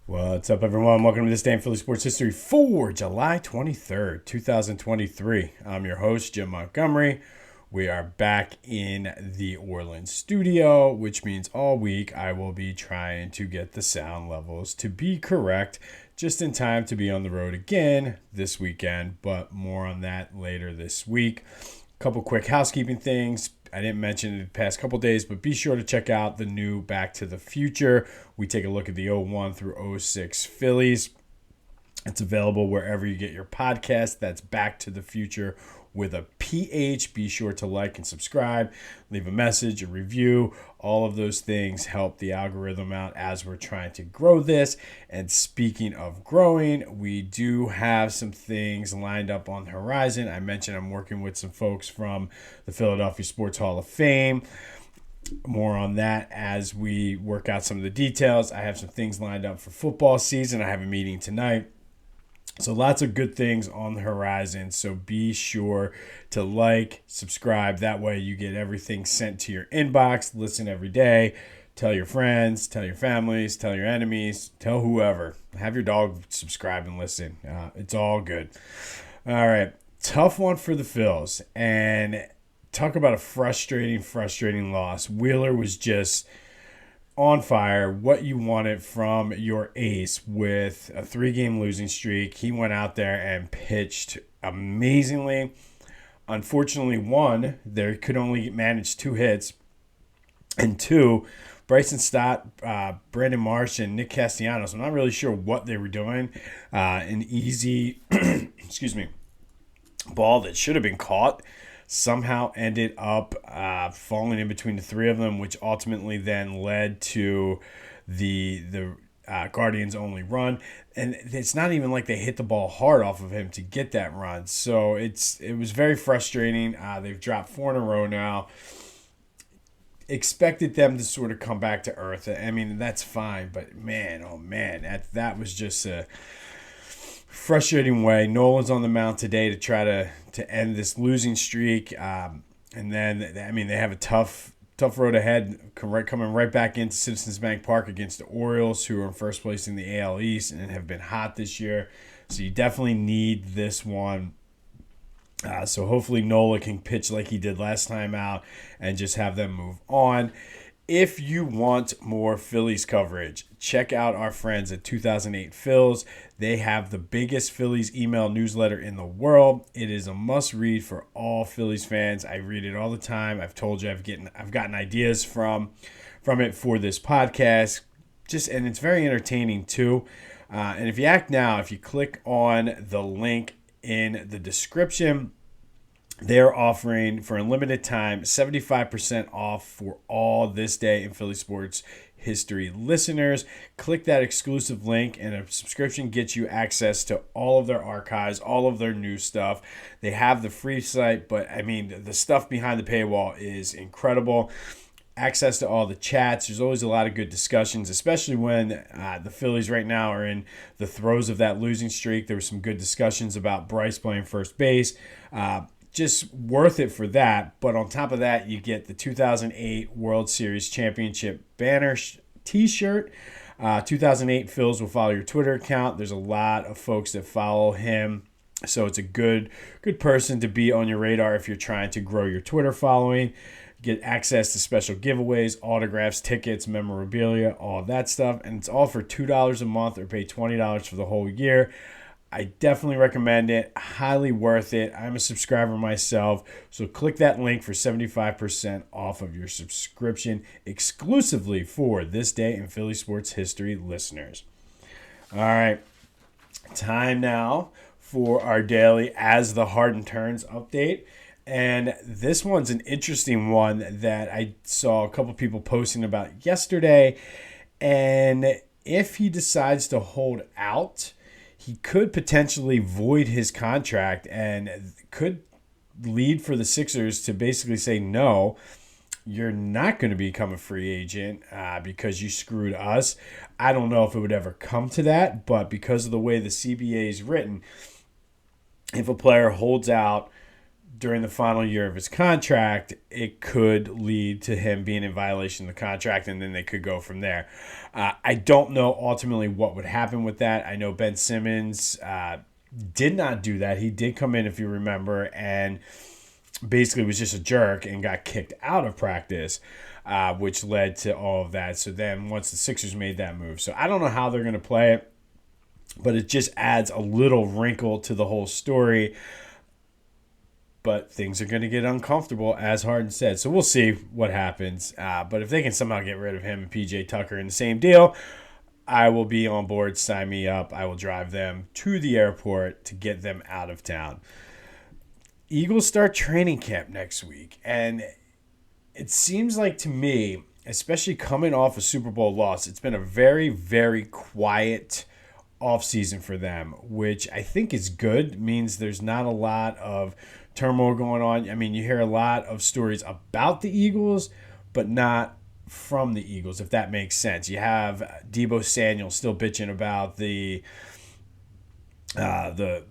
What's up, everyone? Welcome to This Day in Philly Sports History for July 23rd, 2023. I'm your host, Jim Montgomery. We are back in the Orland studio, which means all week I will be trying to get the sound levels to be correct just in time to be on the road again this weekend, but more on that later this week. A couple quick housekeeping things. I didn't mention it the past couple days, but be sure to check out the new Back to the Future. We take a look at the 01 through 06 Phillies. It's available wherever you get your podcast. That's Back to the Future with a PH. Be sure to like and subscribe, leave a message, a review. All of those things help the algorithm out as we're trying to grow this. And speaking of growing, we do have some things lined up on the horizon. I mentioned I'm working with some folks from the Philadelphia Sports Hall of Fame. More on that as we work out some of the details. I have some things lined up for football season. I have a meeting tonight. So lots of good things on the horizon. So be sure to like, subscribe. That way you get everything sent to your inbox. Listen every day. Tell your friends, tell your families, tell your enemies, tell whoever. Have your dog subscribe and listen. It's all good. All right. Tough one for the Phils. And talk about a frustrating loss. Wheeler was just on fire, what you wanted from your ace with a 3-game losing streak. He went out there and pitched amazingly. Unfortunately, one, there could only manage 2 hits. And 2, Bryson Stott, Brandon Marsh, and Nick Castellanos. I'm not really sure what they were doing. An easy, ball that should have been caught somehow ended up falling in between the 3 of them, which ultimately then led to the Guardians' only run. And it's not even like they hit the ball hard off of him to get that run. So it was very frustrating. They've dropped 4 in a row now. Expected them to sort of come back to earth. I mean, that's fine, but man, oh man, that was just a frustrating way. Nolan's on the mound today to try to end this losing streak. And then, I mean, they have a tough road ahead, coming right back into Citizens Bank Park against the Orioles, who are in first place in the AL East and have been hot this year. So you definitely need this one. So hopefully Nola can pitch like he did last time out and just have them move on. If you want more Phillies coverage, check out our friends at 2008 Phils. They have the biggest Phillies email newsletter in the world. It is a must-read for all Phillies fans. I read it all the time. I've told you I've gotten ideas from it for this podcast. And it's very entertaining too. And if you click on the link in the description, they're offering for a limited time 75% off for all This Day in Philly Sports History listeners. Click that exclusive link, and a subscription gets you access to all of their archives, all of their new stuff. They have the free site, but I mean, the stuff behind the paywall is incredible. Access to all the chats. There's always a lot of good discussions, especially when the Phillies right now are in the throes of that losing streak. There were some good discussions about Bryce playing first base. Just worth it for that. But on top of that, you get the 2008 World Series Championship banner t-shirt. 2008 Phils will follow your Twitter account. There's a lot of folks that follow him. So it's a good person to be on your radar if you're trying to grow your Twitter following. Get access to special giveaways, autographs, tickets, memorabilia, all that stuff. And it's all for $2 a month, or pay $20 for the whole year. I definitely recommend it. Highly worth it. I'm a subscriber myself. So click that link for 75% off of your subscription exclusively for This Day in Philly Sports History listeners. All right. Time now for our daily As the Harden Turns update. And this one's an interesting one that I saw a couple people posting about yesterday. And if he decides to hold out, he could potentially void his contract and could lead for the Sixers to basically say, no, you're not going to become a free agent because you screwed us. I don't know if it would ever come to that, but because of the way the CBA is written, if a player holds out during the final year of his contract, it could lead to him being in violation of the contract, and then they could go from there. I don't know ultimately what would happen with that. I know Ben Simmons did not do that. He did come in, if you remember, and basically was just a jerk and got kicked out of practice, which led to all of that. So then once the Sixers made that move. So I don't know how they're going to play it, but it just adds a little wrinkle to the whole story. But things are going to get uncomfortable, as Harden said. So we'll see what happens. But if they can somehow get rid of him and PJ Tucker in the same deal, I will be on board. Sign me up. I will drive them to the airport to get them out of town. Eagles start training camp next week. And it seems like to me, especially coming off a Super Bowl loss, it's been a very, very quiet offseason for them, which I think is good. It means there's not a lot of turmoil going on. I mean, you hear a lot of stories about the Eagles, but not from the Eagles, if that makes sense. You have Deebo Samuel still bitching about the NFC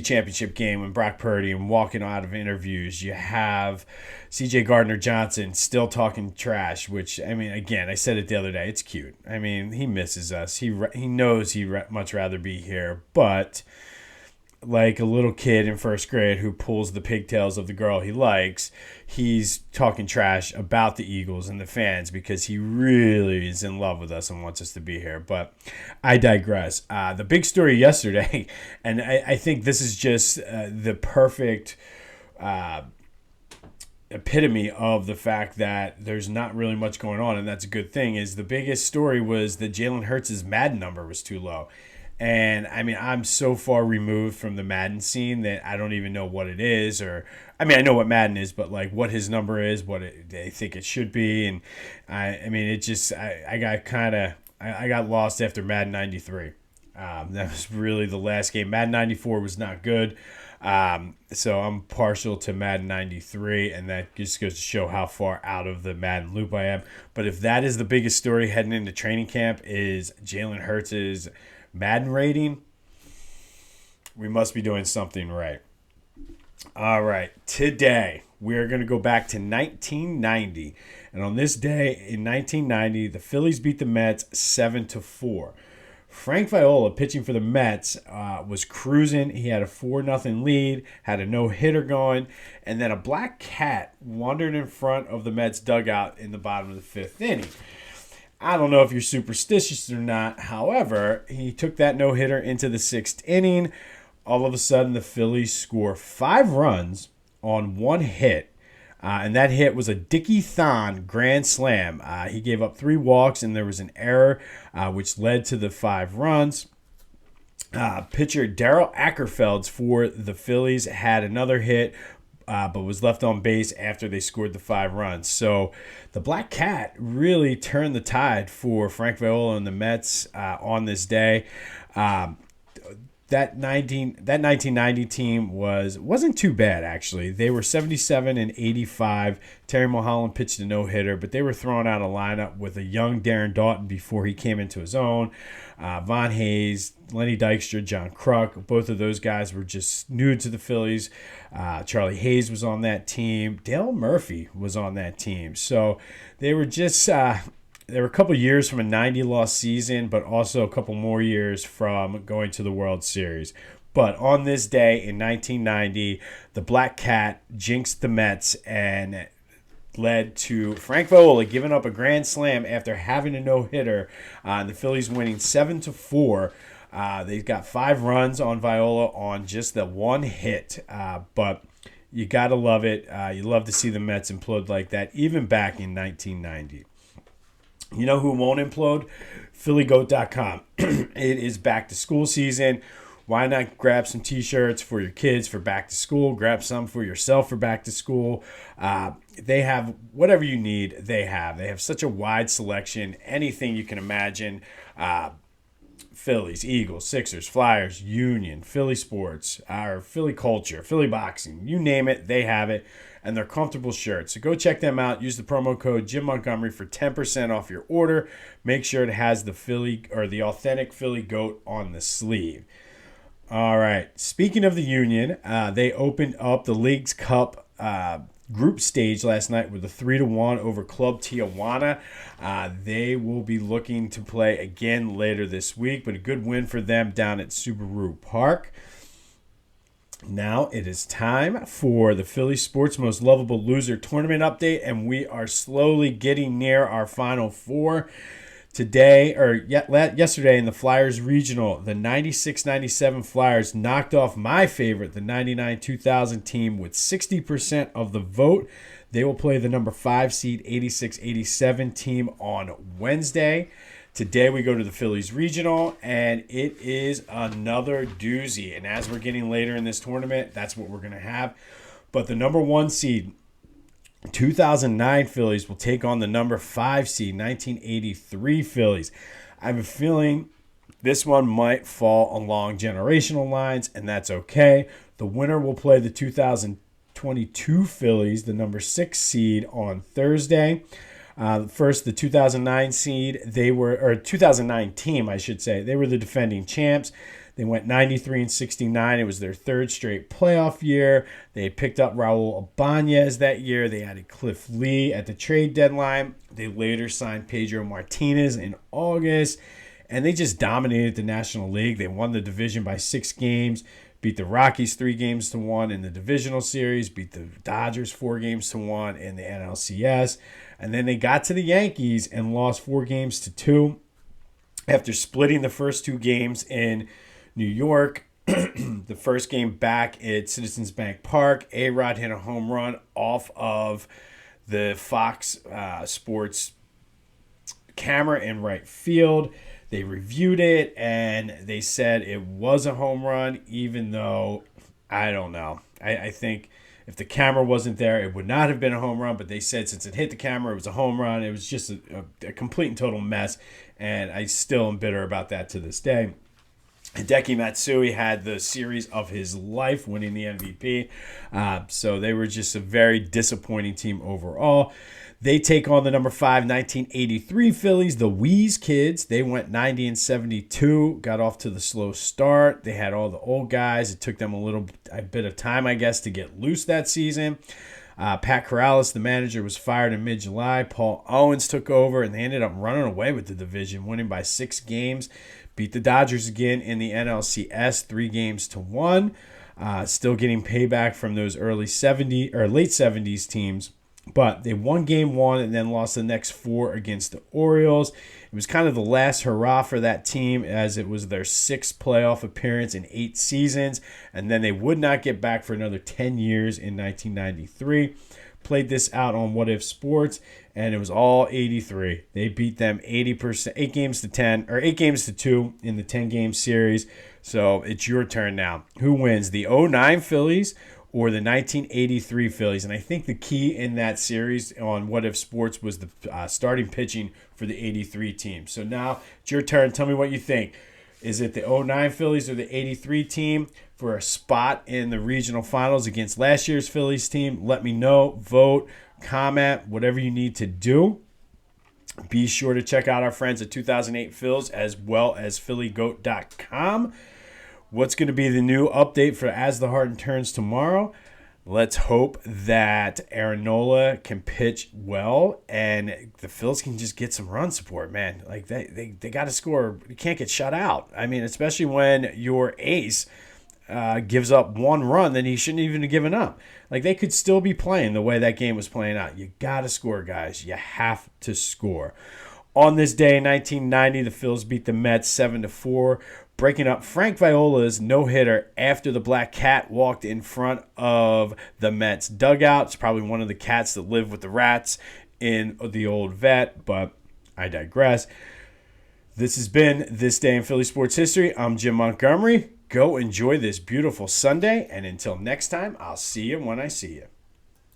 Championship game when Brock Purdy and walking out of interviews. You have C.J. Gardner-Johnson still talking trash, which, I mean, again, I said it the other day. It's cute. I mean, he misses us. He knows he'd much rather be here, but like a little kid in first grade who pulls the pigtails of the girl he likes, he's talking trash about the Eagles and the fans because he really is in love with us and wants us to be here. But I digress. The big story yesterday, and I think this is just the perfect epitome of the fact that there's not really much going on, and that's a good thing, is the biggest story was that Jalen Hurts' Madden number was too low. And, I mean, I'm so far removed from the Madden scene that I don't even know what it is. Or, I mean, I know what Madden is, but, like, what his number is, they think it should be. And, I mean, it just, I got lost after Madden 93. That was really the last game. Madden 94 was not good. So I'm partial to Madden 93, and that just goes to show how far out of the Madden loop I am. But if that is the biggest story heading into training camp is Jalen Hurts' Madden rating, we must be doing something right. All right, today we are going to go back to 1990, and on this day in 1990, the Phillies beat the Mets 7-4. Frank Viola, pitching for the Mets, was cruising. He had a 4-0 lead, had a no-hitter going, and then a black cat wandered in front of the Mets dugout in the bottom of the fifth inning. I don't know if you're superstitious or not. However, he took that no-hitter into the sixth inning. All of a sudden, the Phillies score 5 runs on 1 hit. And that hit was a Dickie Thon grand slam. He gave up 3 walks, and there was an error, which led to the 5 runs. Pitcher Darryl Ackerfelds for the Phillies had another hit, but was left on base after they scored the 5 runs. So the Black Cat really turned the tide for Frank Viola and the Mets on this day. That 1990 team wasn't too bad, actually. They were 77-85. Terry Mulholland pitched a no-hitter, but they were throwing out a lineup with a young Darren Doughton before he came into his own. Von Hayes, Lenny Dykstra, John Kruk, both of those guys were just new to the Phillies. Charlie Hayes was on that team. Dale Murphy was on that team. So they were just... There were a couple years from a 90-loss season, but also a couple more years from going to the World Series. But on this day in 1990, the Black Cat jinxed the Mets and led to Frank Viola giving up a grand slam after having a no-hitter, and the Phillies winning 7-4. They got 5 runs on Viola on just the 1 hit, but you got to love it. You love to see the Mets implode like that, even back in 1990. You know who won't implode? PhillyGoat.com. It is back to school season. Why not grab some t-shirts for your kids for back to school? Grab some for yourself for back to school. They have whatever you need, they have. They have such a wide selection, anything you can imagine. Phillies, Eagles, Sixers, Flyers, Union, Philly sports, or Philly culture, Philly boxing, you name it, they have it. And they're comfortable shirts. So go check them out. Use the promo code Jim Montgomery for 10% off your order. Make sure it has the Philly or the authentic Philly goat on the sleeve. All right. Speaking of the Union, they opened up the League's Cup group stage last night with a 3-1 over Club Tijuana. They will be looking to play again later this week, but a good win for them down at Subaru Park. Now it is time for the Philly Sports Most Lovable Loser Tournament update, and we are slowly getting near our Final Four. Yesterday in the Flyers Regional, the 96-97 Flyers knocked off my favorite, the 99-2000 team, with 60% of the vote. They will play the number 5 seed 86-87 team on Wednesday. Today we go to the Phillies Regional, and it is another doozy. And as we're getting later in this tournament, that's what we're going to have. But the number 1 seed 2009 Phillies will take on the number 5 seed 1983 Phillies. I have a feeling this one might fall along generational lines, and that's okay. The winner will play the 2022 Phillies, the number 6 seed, on Thursday. First, the 2009 seed, 2009 team, I should say. They were the defending champs. They went 93-69. It was their third straight playoff year. They had picked up Raul Ibanez that year. They added Cliff Lee at the trade deadline. They later signed Pedro Martinez in August. And they just dominated the National League. They won the division by 6 games. Beat the Rockies 3-1 in the divisional series. Beat the Dodgers 4-1 in the NLCS. And then they got to the Yankees and lost 4-2 after splitting the first 2 games in New York. The first game back at Citizens Bank Park, A-Rod hit a home run off of the Fox Sports camera in right field. They reviewed it, and they said it was a home run, even though, I don't know. I think if the camera wasn't there, it would not have been a home run, but they said since it hit the camera, it was a home run. It was just a complete and total mess, and I still am bitter about that to this day. Hideki Matsui had the series of his life, winning the MVP. So they were just a very disappointing team overall. They take on the number 5, 1983 Phillies, the Wheeze Kids. They went 90-72, got off to the slow start. They had all the old guys. It took them a bit of time, I guess, to get loose that season. Pat Corrales, the manager, was fired in mid-July. Paul Owens took over, and they ended up running away with the division, winning by 6 games. Beat the Dodgers again in the NLCS 3-1. Still getting payback from those late 70s teams. But they won game 1 and then lost the next 4 against the Orioles. It was kind of the last hurrah for that team, as it was their 6th playoff appearance in 8 seasons. And then they would not get back for another 10 years in 1993. Played this out on What If Sports, and it was all 83. They beat them 80%, 8 games to 2 in the 10-game series. So it's your turn now. Who wins, the 09 Phillies or the 1983 Phillies? And I think the key in that series on What If Sports was the starting pitching for the 83 team. So now it's your turn. Tell me what you think. Is it the 09 Phillies or the 83 team for a spot in the regional finals against last year's Phillies team? Let me know. Vote, comment, whatever you need to do. Be sure to check out our friends at 2008 Phils as well as PhillyGoat.com. What's going to be the new update for As the Heart Turns tomorrow? Let's hope that Aaron Nola can pitch well and the Phils can just get some run support, man. Like they got to score. You can't get shut out. I mean, especially when your ace gives up 1 run that he shouldn't even have given up. Like, they could still be playing the way that game was playing out. You got to score, guys. You have to score. On this day in 1990, the Phils beat the Mets 7-4, breaking up Frank Viola's no-hitter after the Black Cat walked in front of the Mets dugout. It's probably one of the cats that live with the rats in the old vet, but I digress. This has been This Day in Philly Sports History. I'm Jim Montgomery. Go enjoy this beautiful Sunday, and until next time, I'll see you when I see you.